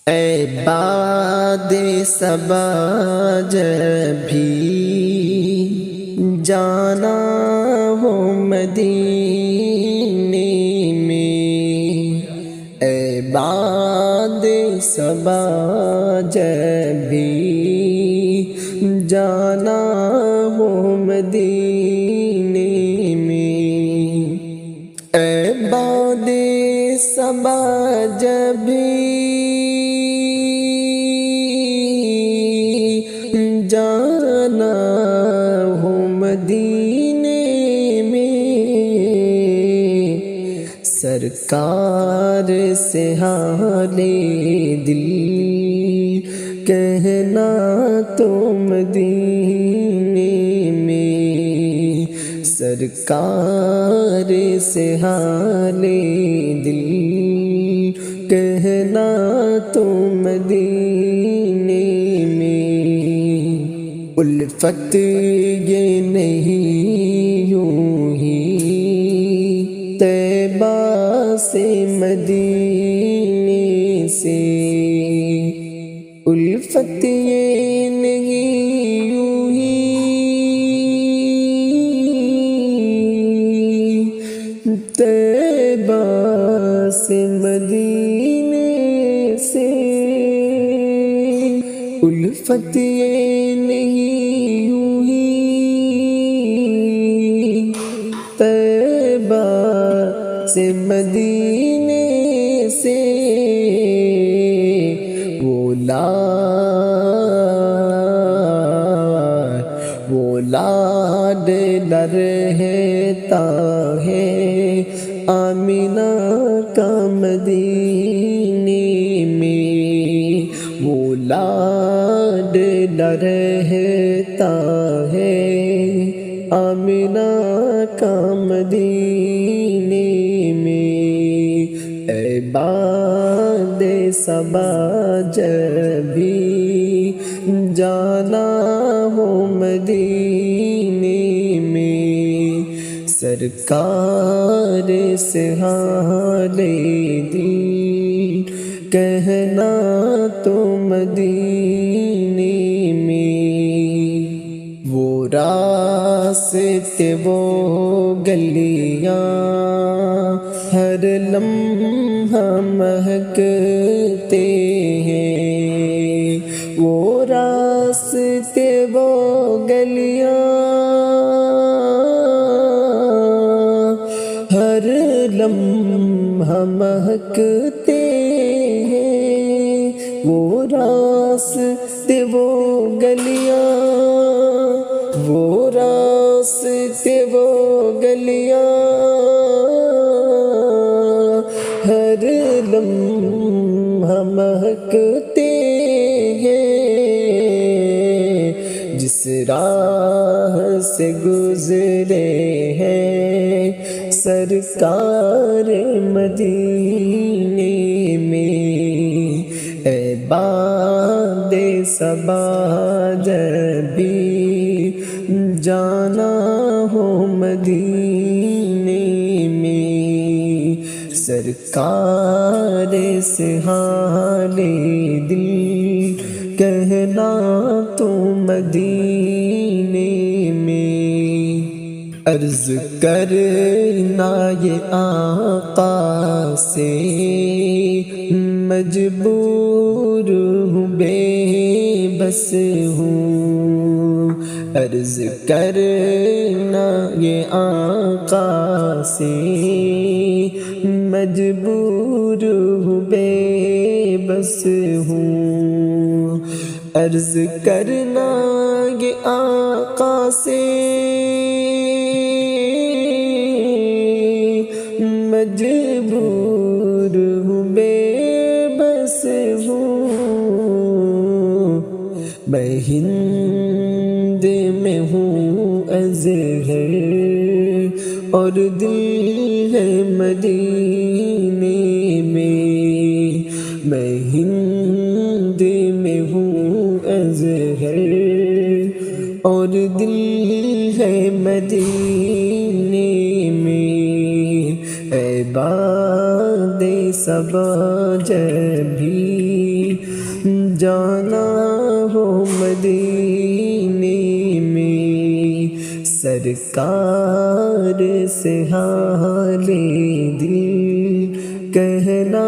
اے باد صبا جب بھی جانا ہو مدینے میں، اے باد صبا جب بھی جانا ہو مدینے میں، اے باد صبا جب بھی جانا ہو مدینے میں، سرکار سے حال دل کہنا تو مدینے میں، سرکار سے حال دل کہنا تو مدینے میں، الفت یہ نہیں یوں ہی طیبہ سے مدینے سے، الفت یہ نہیں یوں ہی طیبہ سے مدینے سے، الفت یہ نہیں یوں ہی طیبہ سے مدینے سے، وہ لاڈ رہتا ہے آمینہ کا مدینے میں، وہ لاڈ رہتا ہے آمینہ کا مدینے میں، اے باد صبا جب بھی جانا ہو مدینے میں، سرکار سے حال دل کہنا تو مدینے میں، وہ راستے وہ گلیاں ہر لمحہ مہکتے ہیں، وہ راستے وہ گلیاں ہر لمحہ مہکتے ہیں، وہ راستے وہ گلیاں، وہ راستے وہ گلیاں ہر لمحہ مہکتے ہیں، جس راہ سے گزرے ہیں سرکار مدینے میں، اے باد صبا جب بھی جانا ہو مدینے میں، سرکار سے حال دل کہنا تو مدینے میں، عرض کرنا یہ آقا سے مجبور ہوں بے بس ہوں، عرض کرنا یہ آقا سے مجبور ہوں بے بس ہوں، عرض کرنا یہ آقا سے مجبور ہوں بے بس ہوں، میں ہند میں ہوں اظہر اور دل ہے مدینے میں، میں ہند میں ہوں اظہر اور دل ہے مدینے میں، اے باد صبا جب بھی جانا ہو مدینے میں، سرکار سے حال دل کہنا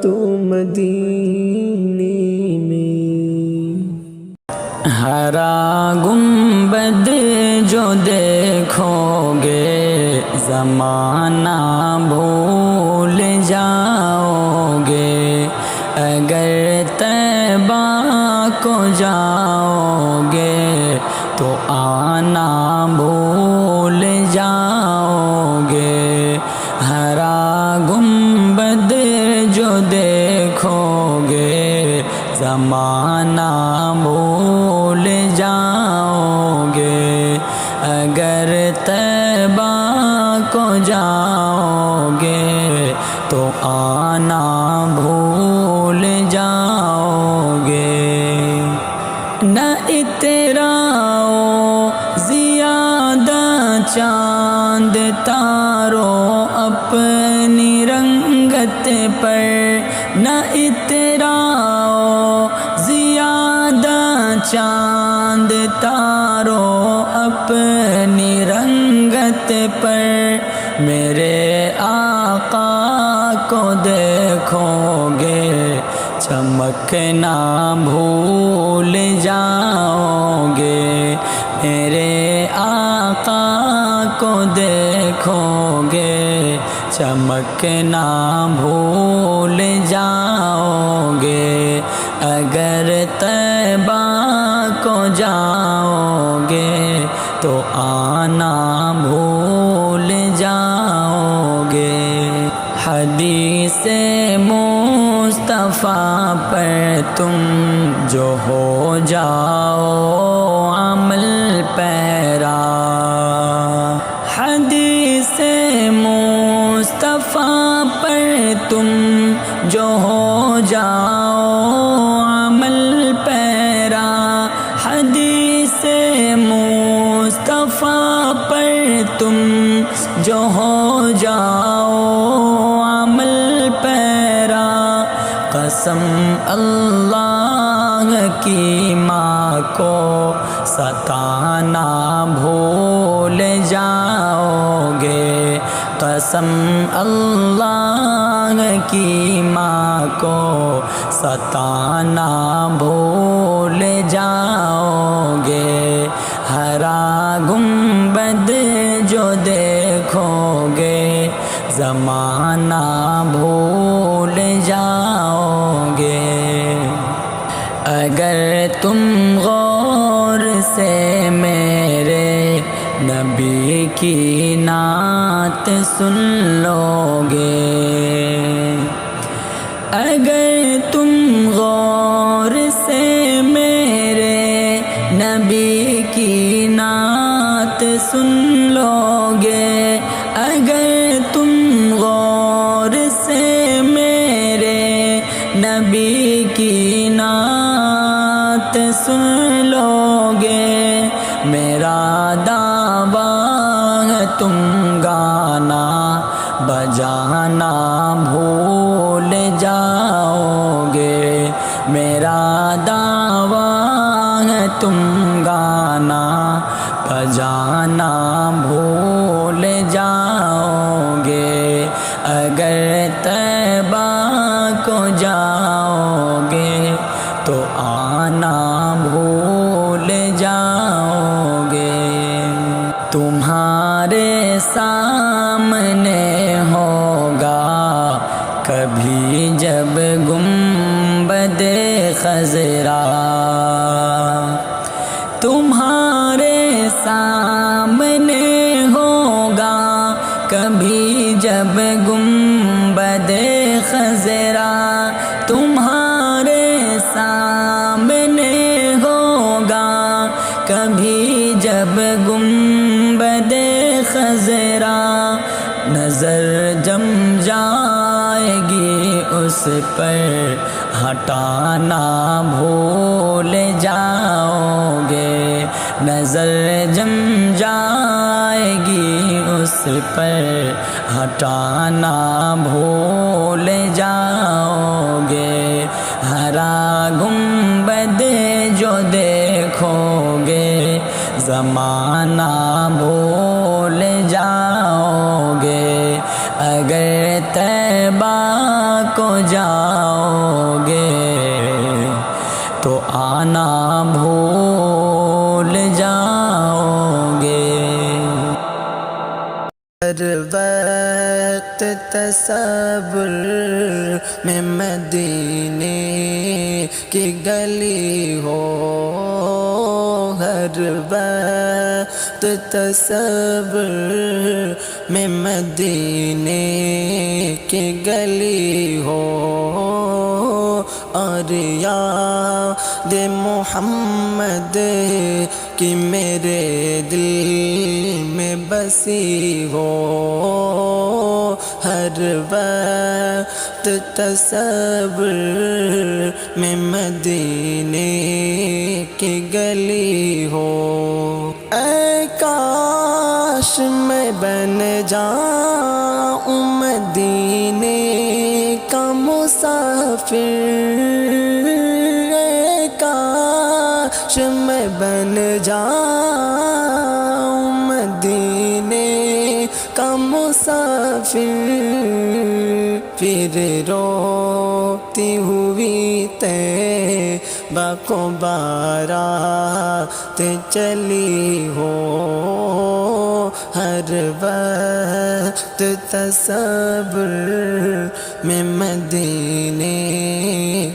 تو مدینے میں۔ ہرا گنبد جو دیکھو گے زمانہ بھول جاؤ گے، اگر طیبہ کو جاؤ گے تو آنا بھول جاؤ گے۔ ہرا گنبد جو دیکھو گے زمانہ بھول جاؤ گے، اگر طیبہ کو جاؤ گے تو آنا بھول جاؤ گے۔ نہ اتراؤ زیادہ چاند تاروں اپنی رنگت پر، نہ اتراؤ زیادہ چاند تاروں اپنی رنگت پر، میرے آقا کو دیکھو گے چمکنا بھول جاؤ گے، میرے آقا کو دیکھو گے چمکنا بھول جاؤ گے، اگر طیبہ کو جاؤ گے تو آنا بھول جاؤ گے۔ حدیث مصطفیٰ پر تم جو ہو جاؤ عمل پیرا، حدیث مصطفیٰ پر تم جو ہو جاؤ عمل پیرا، حدیث مصطفیٰ پر تم جو ہو جاؤ عمل پیرا، قسم اللہ کی ماں کو ستانا بھول جاؤ گے، قسم اللہ کی ماں کو ستانا بھول جاؤ گے۔ ہرا گنبد جو دیکھو گے زمانہ بھول جاؤ گے، اگر تم غور سے میرے نبی کی نعت سن لو گے، اگر تم غور سے میرے نبی کی نعت سن لو گے، اگر تم غور سے میرے نبی کی نعت سن لو گے، میرا دعویٰ ہے تم گانا بجانا بھول جاؤ گے، میرا دعویٰ ہے تم گانا بجانا بھول جاؤ گے، اگر طیبہ کو جاؤ گے تو آنا بھول جاؤ گے۔ تمہارے سامنے ہوگا کبھی جب گنبد خضرا، تمہارے سامنے ہوگا کبھی جب گنبد خضرا، تمہارے سامنے ہوگا کبھی جب گنبد خضرا، نظر جم جائے گی اس پر ہٹانا بھول جاؤ گے، نظر جم جائے گی اس پر ہٹانا بھول جاؤ گے، ہرا گم زمانہ بھول جاؤ گے، اگر طیبہ کو جاؤ گے تو آنا بھول جاؤ گے۔ ہر وقت تصور میں مدینے کی گلی ہو، ہر وقت تصور میں مدینے کی گلی ہو، اور یاد محمد کی میرے دل میں بسی ہو، ہر وقت تصور میں مدینے کی گلی ہو۔ اے کاش میں بن جاؤں مدینے کا مسافر، اے کاش میں بن جاؤں مدینے کا مسافر، پھر روتی ہوئی طیبہ کو بارات چلی ہو، ہر وقت تصور میں مدینے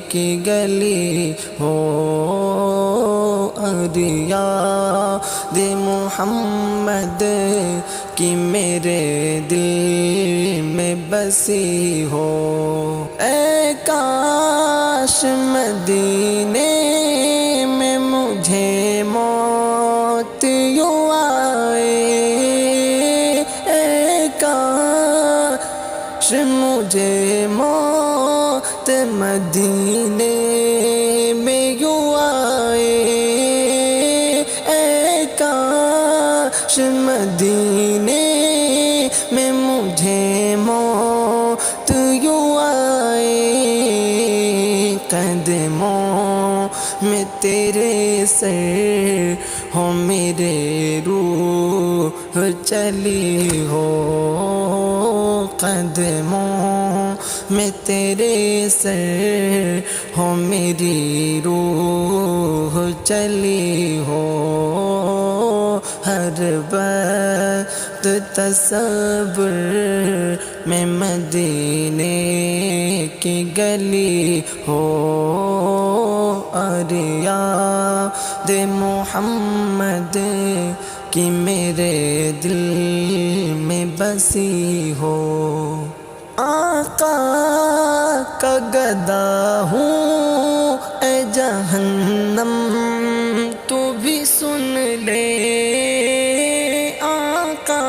کی گلی ہو، اور یاد محمد کی میرے دل میں بسی ہو۔ اے کاش مدینے میں مجھے موت یوں آئے، اے کاش مجھے موت مدینے میں یوں آئے، اے کاش مدینے میں مجھے موت یوں آئے، قدموں میں تیرے سر ہو میرے روح چلی ہو، قدموں میں تیرے سر ہو میری روح چلی ہو، ہر وقت تصور میں مدینے کی گلی ہو، اور یاد محمد کی میرے دل میں بسی ہو۔ آقا کا گدا ہوں اے جہنم تو بھی سن لے، آقا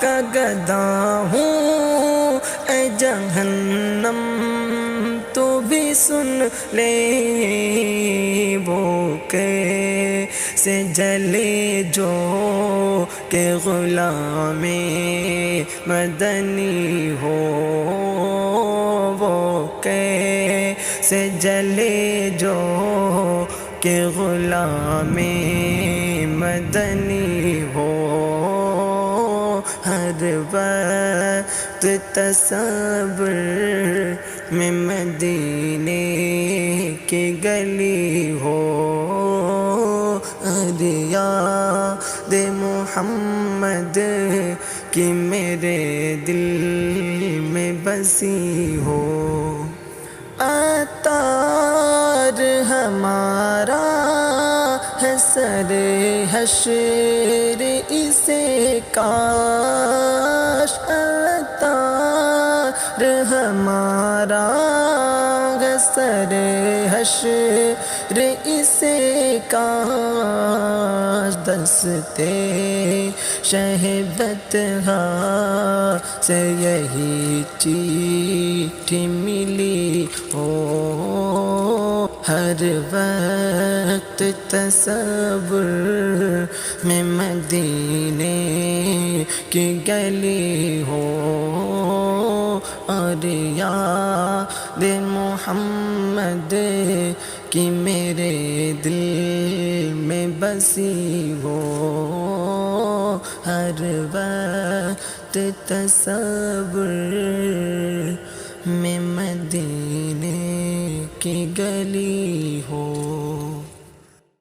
کا گدا ہوں اے جہنم تو بھی سن لے، وہ کیسے جلے جو کہ غلام مدنی ہو، وہ کیسے جلے جو کہ غلام مدنی ہو، ہر وقت تصور میں مدینے کی گلی ہو، اور یاد محمد کی میرے دل میں بسی ہو۔ عطار ہمارا ہے سر حشر اسے کاش، عطار ہمارا ہے سر حشر اسے کاش، دستے شہبت سے یہی چیٹھی ملی ہو، ہر وقت تصور میں مدینے کی گلی ہو، اور یاد محمد کہ میرے دل میں بسی ہو ہر وقت تصور میں مدینے کی گلی ہو۔